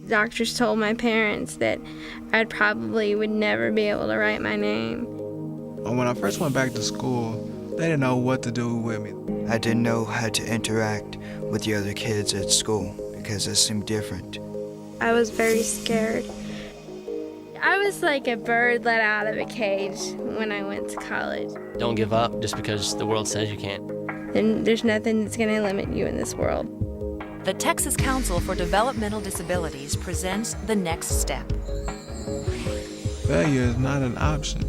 Doctors told my parents that I probably would never be able to write my name. When I first went back to school, they didn't know what to do with me. I didn't know how to interact with the other kids at school because it seemed different. I was very scared. I was like a bird let out of a cage when I went to college. Don't give up just because the world says you can't. And there's nothing that's going to limit you in this world. The Texas Council for Developmental Disabilities presents The Next Step. Failure is not an option.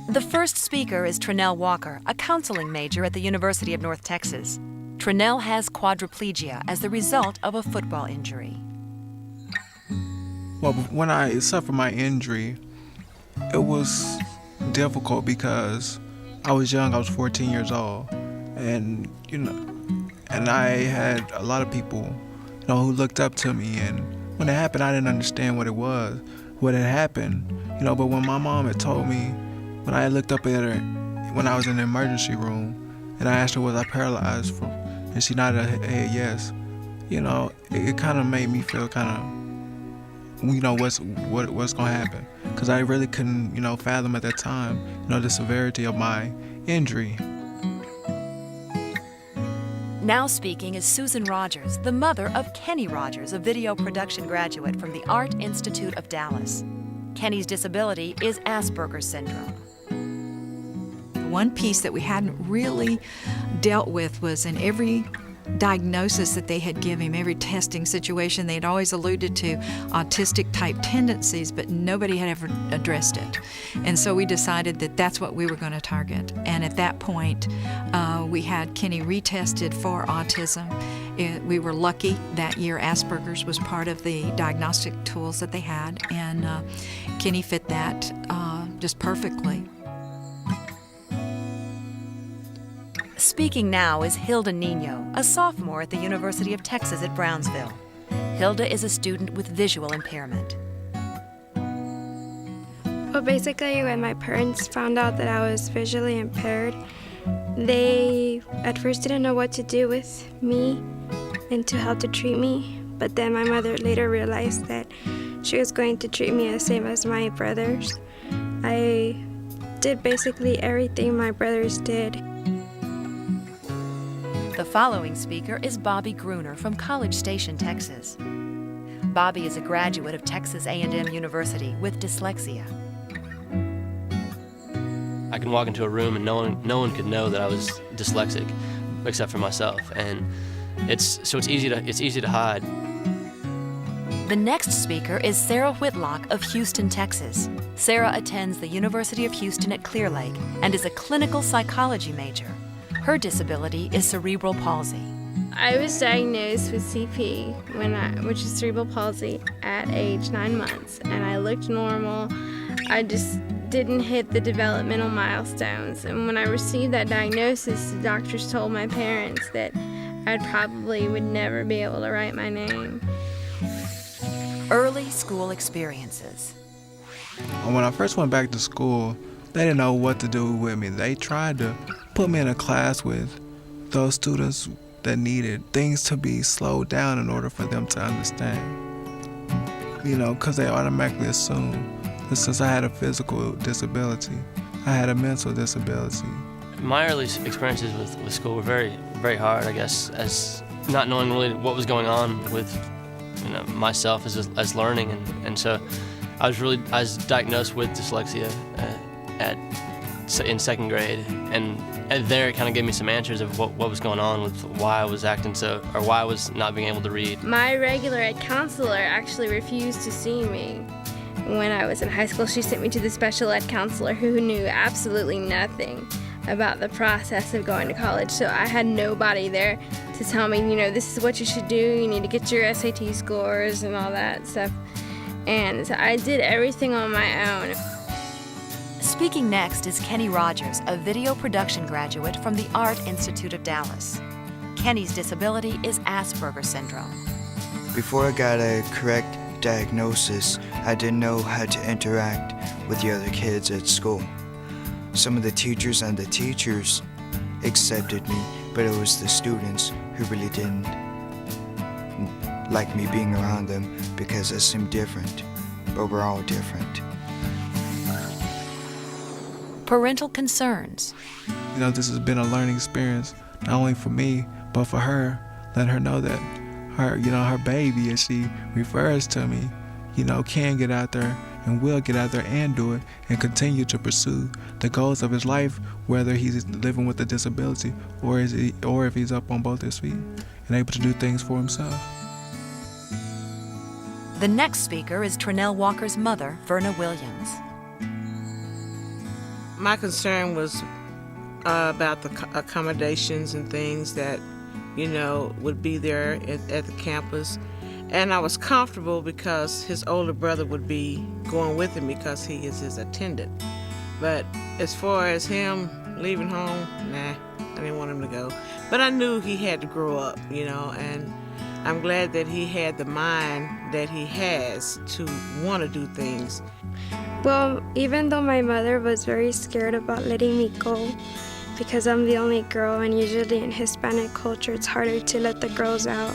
The first speaker is Trinell Walker, a counseling major at the University of North Texas. Trinell has quadriplegia as the result of a football injury. Well, when I suffered my injury, it was difficult because I was young. I was 14 years old, and I had a lot of people, who looked up to me. And when it happened, I didn't understand what had happened, But when my mom had told me, when I looked up at her when I was in the emergency room, and I asked her, was I paralyzed? And she nodded her head yes. It kind of made me feel what's going to happen. Because I really couldn't, fathom at that time, the severity of my injury. Now speaking is Susan Rogers, the mother of Kenny Rogers, a video production graduate from the Art Institute of Dallas. Kenny's disability is Asperger's syndrome. One piece that we hadn't really dealt with was in every diagnosis that they had given him, every testing situation, they had always alluded to autistic type tendencies, but nobody had ever addressed it. And so we decided that that's what we were going to target. And at that point, we had Kenny retested for autism. We were lucky that year Asperger's was part of the diagnostic tools that they had, and Kenny fit that just perfectly. Speaking now is Hilda Nino, a sophomore at the University of Texas at Brownsville. Hilda is a student with visual impairment. Well, basically, when my parents found out that I was visually impaired, they at first didn't know what to do with me and how to treat me. But then my mother later realized that she was going to treat me the same as my brothers. I did basically everything my brothers did. The following speaker is Bobby Gruner from College Station, Texas. Bobby is a graduate of Texas A&M University with dyslexia. I can walk into a room and no one could know that I was dyslexic, except for myself, and it's easy to hide. The next speaker is Sarah Whitlock of Houston, Texas. Sarah attends the University of Houston at Clear Lake and is a clinical psychology major. Her disability is cerebral palsy. I was diagnosed with CP, which is cerebral palsy, at age 9 months, and I looked normal. I just didn't hit the developmental milestones. And when I received that diagnosis, the doctors told my parents that I probably would never be able to write my name. Early school experiences. When I first went back to school, they didn't know what to do with me. They tried to put me in a class with those students that needed things to be slowed down in order for them to understand. Because they automatically assume that since I had a physical disability, I had a mental disability. My early experiences with school were very, very hard, I guess, as not knowing really what was going on with myself as learning. And so I was diagnosed with dyslexia in second grade, and there it kind of gave me some answers of what was going on with why I was acting or why I was not being able to read. My regular ed counselor actually refused to see me. When I was in high school, she sent me to the special ed counselor who knew absolutely nothing about the process of going to college. So I had nobody there to tell me, this is what you should do. You need to get your SAT scores and all that stuff. And so I did everything on my own. Speaking next is Kenny Rogers, a video production graduate from the Art Institute of Dallas. Kenny's disability is Asperger's syndrome. Before I got a correct diagnosis, I didn't know how to interact with the other kids at school. Some of the teachers accepted me but it was the students who really didn't like me being around them because I seemed different, but we're all different. Parental concerns. You know, this has been a learning experience, not only for me, but for her, letting her know that her baby, as she refers to me, can get out there and will get out there and do it and continue to pursue the goals of his life, whether he's living with a disability or if he's up on both his feet and able to do things for himself. The next speaker is Trinell Walker's mother, Verna Williams. My concern was about the accommodations and things that, would be there at the campus. And I was comfortable because his older brother would be going with him because he is his attendant. But as far as him leaving home, nah, I didn't want him to go. But I knew he had to grow up, and I'm glad that he had the mind that he has to want to do things. Well, even though my mother was very scared about letting me go, because I'm the only girl, and usually in Hispanic culture it's harder to let the girls out,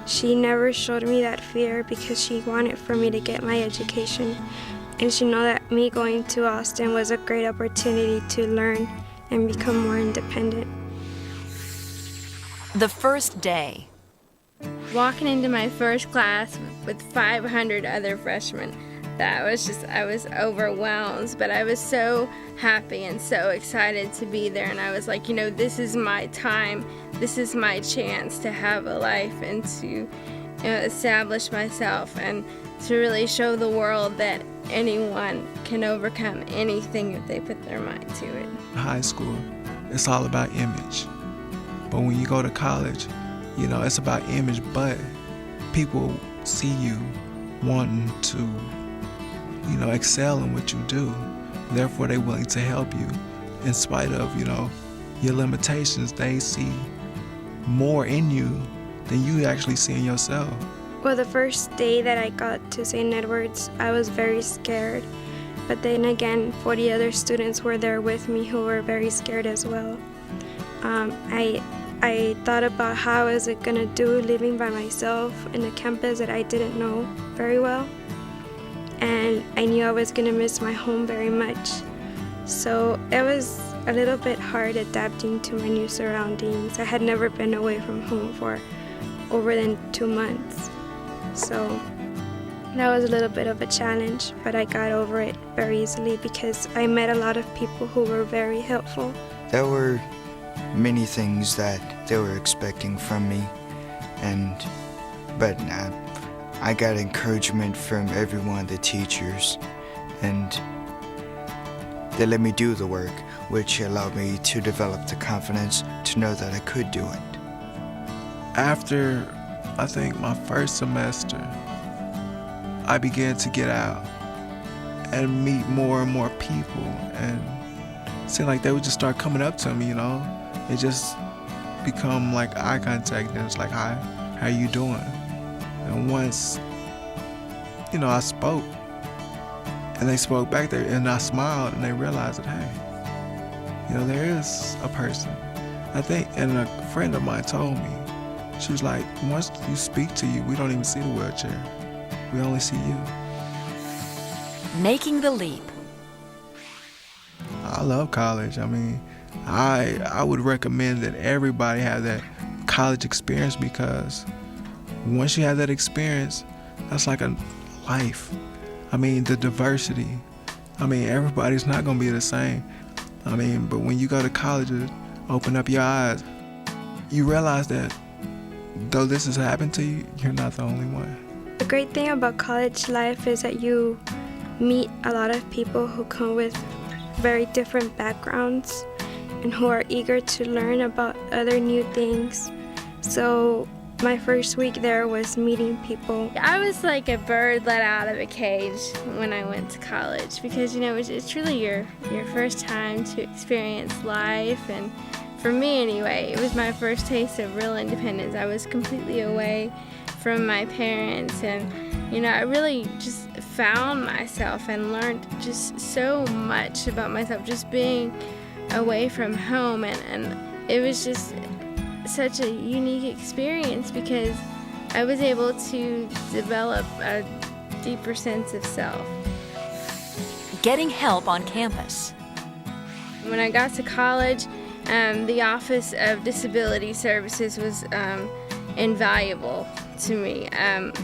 she never showed me that fear because she wanted for me to get my education. And she knew that me going to Austin was a great opportunity to learn and become more independent. The first day. Walking into my first class with 500 other freshmen, I was overwhelmed, but I was so happy and so excited to be there. And I was like, this is my time. This is my chance to have a life and to establish myself and to really show the world that anyone can overcome anything if they put their mind to it. High school, it's all about image. But when you go to college, it's about image, but people see you wanting to, excel in what you do. Therefore, they're willing to help you. In spite of, your limitations, they see more in you than you actually see in yourself. Well, the first day that I got to St. Edward's, I was very scared. But then again, 40 other students were there with me who were very scared as well. I thought about how I was going to do living by myself in a campus that I didn't know very well. And I knew I was going to miss my home very much. So it was a little bit hard adapting to my new surroundings. I had never been away from home for over than 2 months. So that was a little bit of a challenge, but I got over it very easily because I met a lot of people who were very helpful. There were many things that they were expecting from me, but I got encouragement from every one of the teachers, and they let me do the work, which allowed me to develop the confidence to know that I could do it. After, I think, my first semester, I began to get out and meet more and more people, and it seemed like they would just start coming up to me, It just become like eye contact, and it's like, hi, how you doing? And once, I spoke, and they spoke back there, and I smiled, and they realized that, hey, there is a person. I think, and a friend of mine told me, she was like, once you speak to you, we don't even see the wheelchair. We only see you. Making the leap. I love college. I would recommend that everybody have that college experience, because once you have that experience, that's like a life. The diversity. Everybody's not going to be the same. But when you go to college, it open up your eyes. You realize that though this has happened to you, you're not the only one. The great thing about college life is that you meet a lot of people who come with very different backgrounds and who are eager to learn about other new things. So my first week there was meeting people. I was like a bird let out of a cage when I went to college because, it's really your first time to experience life. And for me anyway, it was my first taste of real independence. I was completely away from my parents, and I really just found myself and learned just so much about myself just being away from home, and it was just such a unique experience because I was able to develop a deeper sense of self. Getting help on campus. When I got to college, the Office of Disability Services was invaluable to me.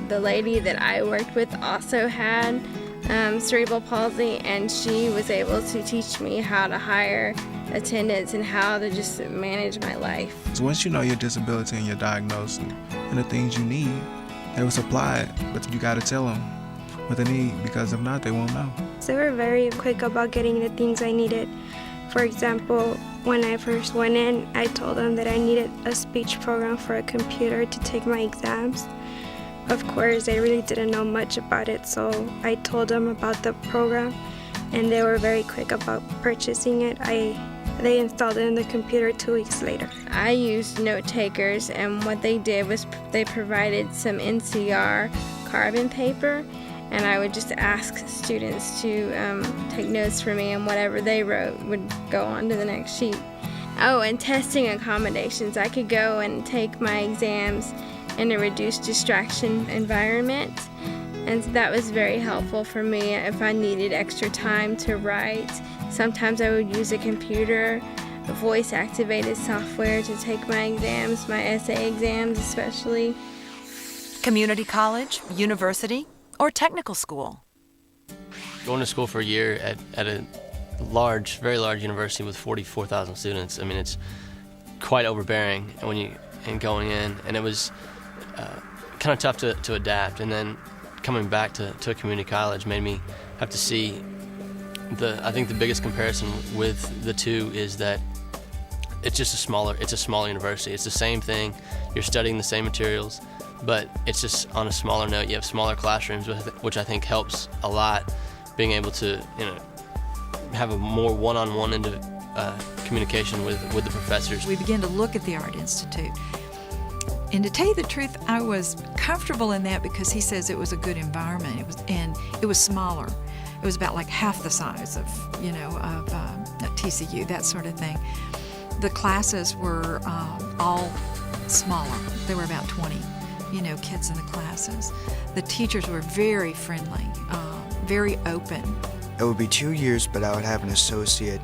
The lady that I worked with also had cerebral palsy, and she was able to teach me how to hire attendants and how to just manage my life. So once you know your disability and your diagnosis and the things you need, they will supply it, but you got to tell them what they need, because if not, they won't know. They were very quick about getting the things I needed. For example, when I first went in, I told them that I needed a speech program for a computer to take my exams. Of course, they really didn't know much about it, so I told them about the program, and they were very quick about purchasing it. They installed it in the computer 2 weeks later. I used note takers, and what they did was they provided some NCR carbon paper, and I would just ask students to take notes for me, and whatever they wrote would go on to the next sheet. Oh, and testing accommodations. I could go and take my exams in a reduced distraction environment, and that was very helpful for me if I needed extra time to write. Sometimes I would use a computer, voice-activated software to take my exams, my essay exams especially. Community college, university, or technical school. Going to school for a year at a large, very large university with 44,000 students, I mean, it's quite overbearing and going in, and it was kind of tough to adapt. And then coming back to a community college made me have to see I think the biggest comparison with the two is that it's a smaller university. It's the same thing. You're studying the same materials, but it's just on a smaller note. You have smaller classrooms, which I think helps a lot, being able to have a more one-on-one communication with the professors. We began to look at the Art Institute. And to tell you the truth, I was comfortable in that because he says it was a good environment. It was smaller. It was about like half the size of TCU, that sort of thing. The classes were all smaller. There were about 20, kids in the classes. The teachers were very friendly, very open. It would be 2 years, but I would have an associate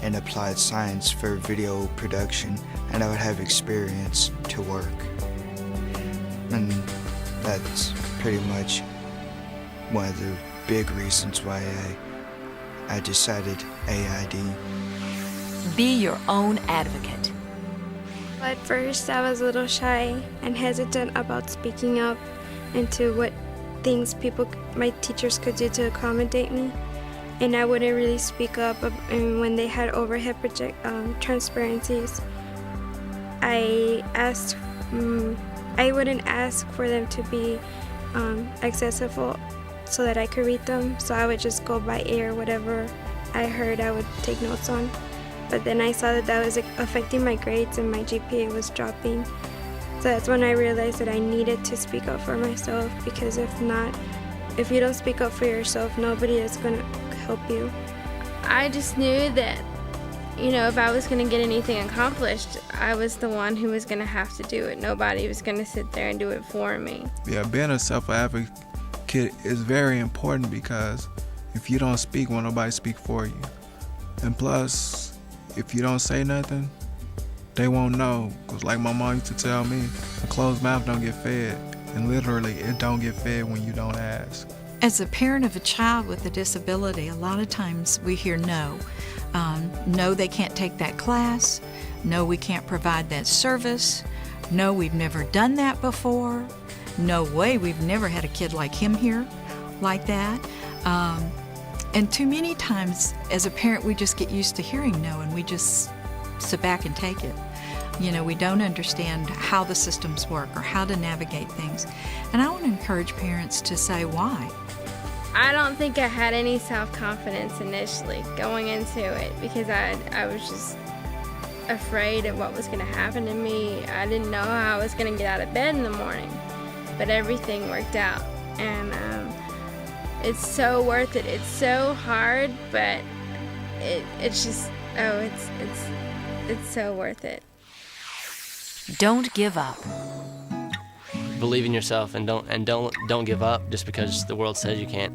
in applied science for video production, and I would have experience to work. And that's pretty much one of the big reasons why I decided AID. Be your own advocate. At first, I was a little shy and hesitant about speaking up into what things my teachers could do to accommodate me. And I wouldn't really speak up when they had overhead transparencies. I wouldn't ask for them to be accessible so that I could read them, so I would just go by ear. Whatever I heard, I would take notes on. But then I saw that was affecting my grades and my GPA was dropping. So that's when I realized that I needed to speak up for myself, because if you don't speak up for yourself, nobody is going to help you. I just knew that, if I was going to get anything accomplished, I was the one who was going to have to do it. Nobody was going to sit there and do it for me. Yeah, being a self-advocate is very important, because if you don't speak, won't nobody speak for you. And plus, if you don't say nothing, they won't know. Because like my mom used to tell me, a closed mouth don't get fed. And literally, it don't get fed when you don't ask. As a parent of a child with a disability, a lot of times we hear no. No, they can't take that class. No, we can't provide that service. No, we've never done that before. No way, we've never had a kid like him here, like that. And too many times, as a parent, we just get used to hearing no, and we just sit back and take it. We don't understand how the systems work or how to navigate things. And I want to encourage parents to say why. I don't think I had any self-confidence initially going into it, because I was just afraid of what was going to happen to me. I didn't know how I was going to get out of bed in the morning, but everything worked out, and it's so worth it. It's so hard, but it's so worth it. Don't give up. Believe in yourself and don't give up just because the world says you can't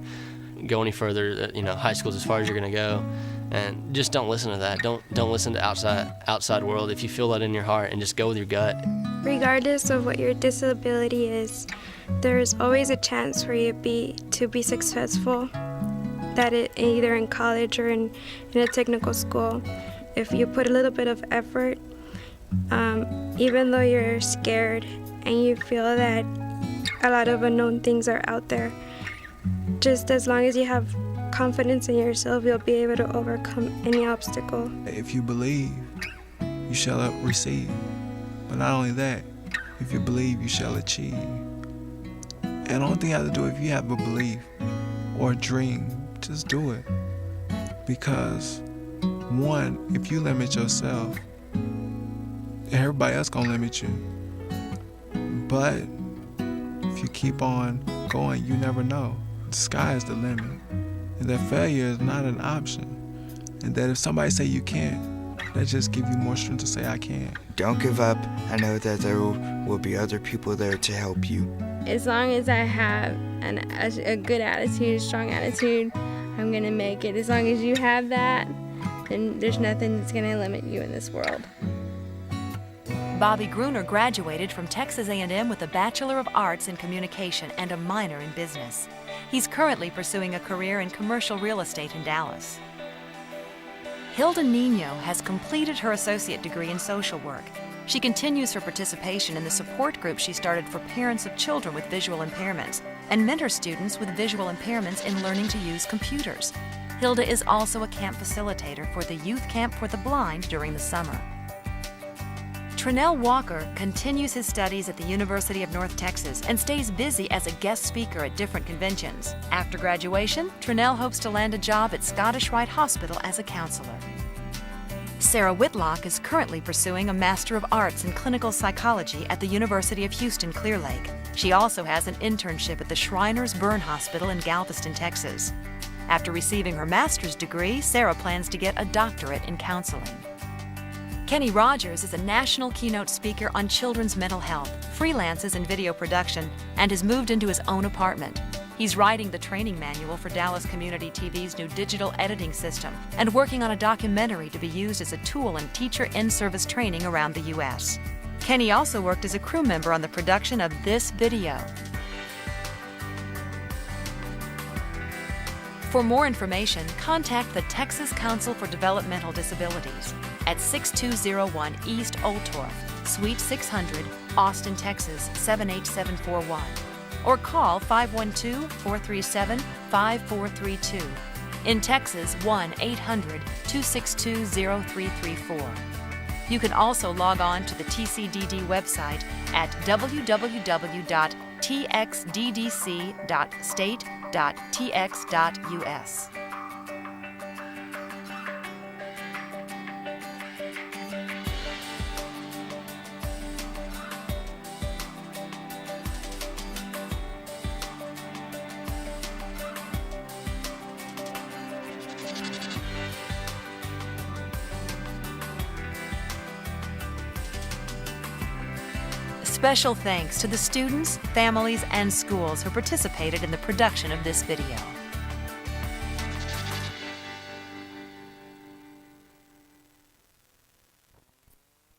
go any further. High school's as far as you're gonna go, and just don't listen to that. Don't listen to outside world. If you feel that in your heart, and just go with your gut. Regardless of what your disability is, there is always a chance for you to be successful. That either in college or in a technical school, if you put a little bit of effort, even though you're scared and you feel that a lot of unknown things are out there, just as long as you have confidence in yourself, you'll be able to overcome any obstacle. If you believe, you shall receive. But not only that, if you believe, you shall achieve. And the only thing you have to do, if you have a belief or a dream, just do it. Because one, if you limit yourself, everybody else gonna limit you. But if you keep on going, you never know. The sky is the limit. And that failure is not an option. And that if somebody say you can't, that just give you more strength to say I can. Don't give up. I know that there will be other people there to help you. As long as I have a good attitude, a strong attitude, I'm gonna make it. As long as you have that, then there's nothing that's gonna limit you in this world. Bobby Gruner graduated from Texas A&M with a Bachelor of Arts in Communication and a minor in business. He's currently pursuing a career in commercial real estate in Dallas. Hilda Nino has completed her associate degree in social work. She continues her participation in the support group she started for parents of children with visual impairments and mentors students with visual impairments in learning to use computers. Hilda is also a camp facilitator for the Youth Camp for the Blind during the summer. Trinell Walker continues his studies at the University of North Texas and stays busy as a guest speaker at different conventions. After graduation, Trinell hopes to land a job at Scottish Rite Hospital as a counselor. Sarah Whitlock is currently pursuing a Master of Arts in Clinical Psychology at the University of Houston Clear Lake. She also has an internship at the Shriners Burn Hospital in Galveston, Texas. After receiving her master's degree, Sarah plans to get a doctorate in counseling. Kenny Rogers is a national keynote speaker on children's mental health, freelances in video production, and has moved into his own apartment. He's writing the training manual for Dallas Community TV's new digital editing system and working on a documentary to be used as a tool in teacher in-service training around the U.S. Kenny also worked as a crew member on the production of this video. For more information, contact the Texas Council for Developmental Disabilities at 6201 East Old Torf, Suite 600, Austin, Texas 78741, or call 512-437-5432. In Texas, 1-800-262-0334. You can also log on to the TCDD website at www.txddc.state.tx.us. Special thanks to the students, families, and schools who participated in the production of this video.